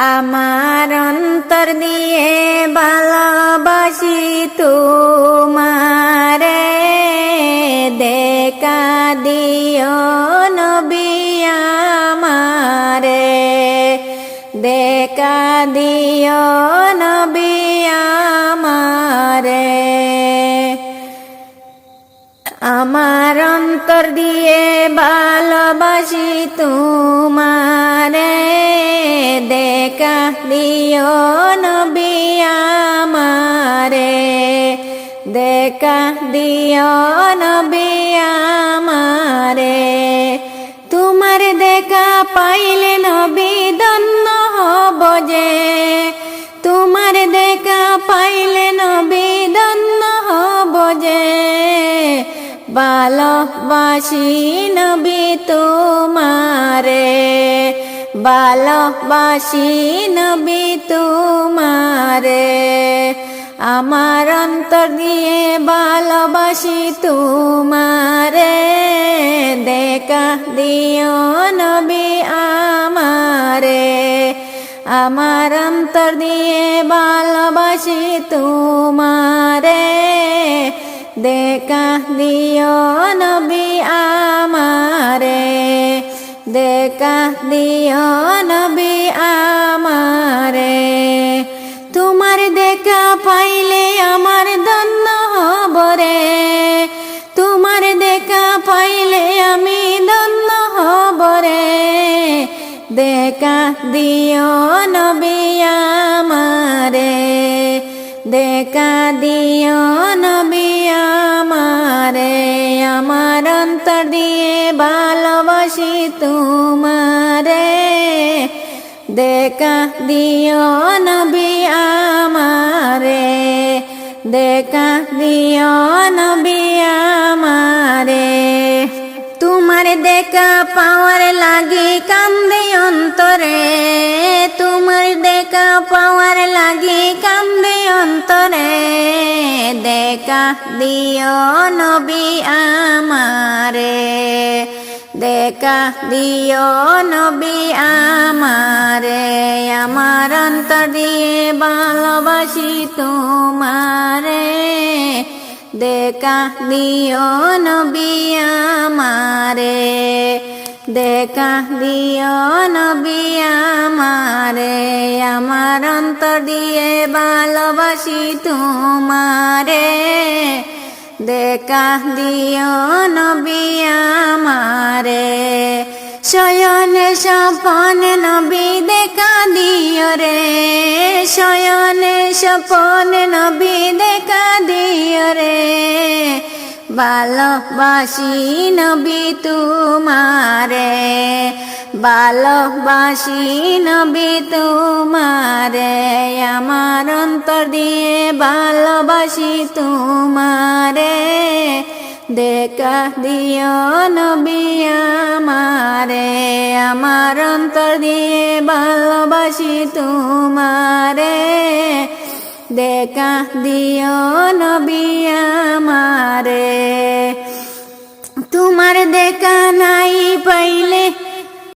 আমার অন্তর দিয়ে ভালোবাসি তোমারে, দেখা দিও নবী আমারে, দেখা দিও নবী আমারে। আমার অন্তর দিয়ে ভালোবাসি তোমারে, দেখা দিও নবী আমারে, দেখা দিও নবী আমারে। তোমার দেখা পাইলে নবী ধন্য হব যে, তোমার দেখা পাইলে নবী ধন্য হব যে। ভালোবাসি নবী তোমারে, ভালোবাসি নবী তোমারে। আমার অন্তর দিয়ে ভালোবাসি তোমারে, দেখা দিও নবী আমারে। আমার অন্তর দিয়ে ভালোবাসি তোমারে, দেখা দিও নবী আমারে, দেখা দিও নবী আমারে। তোমার দেখা পাইলে আমার ধন্য হব রে, তোমার দেখা পাইলে আমি ধন্য হব রে। দেখা দিও নবী আমারে, দেখা দিও নবী আমারে। আমার অন্তর দিয়ে ভালোবাসি তোমারে, দেখা দিও নবী আমারে, দেখা দিও নবী আমারে। তোমার দেখা পাওয়ার লাগি কান্দে অন্তরে, তোমার দেখা পাওয়ার লাগি কান্দে অন্তরে। দেখা দিও নবী আমারে, দেখা দিও নবী আমারে। আমার অন্তর দিয়ে ভালোবাসি তোমারে, দেখা দিও নবী আমারে, দেখা দিও নবী আমারে। আমার অন্তর দিয়ে ভালোবাসি তোমারে, দেখা দিও নবী আমারে। শয়নে স্বপনে নবী দেখা দিও রে, শয়নে স্বপনে নবী দেখা দিও রে। ভালোবাসি নবী তোমারে, ভালোবাসি নবী তোমারে। আমার অন্তর দিয়ে ভালোবাসি তোমারে, দেখা দিও নবী আমারে। আমার অন্তর দিয়ে ভালোবাসি তোমারে, দেখা দিও নবী আমারে। তোমার দেখা নাই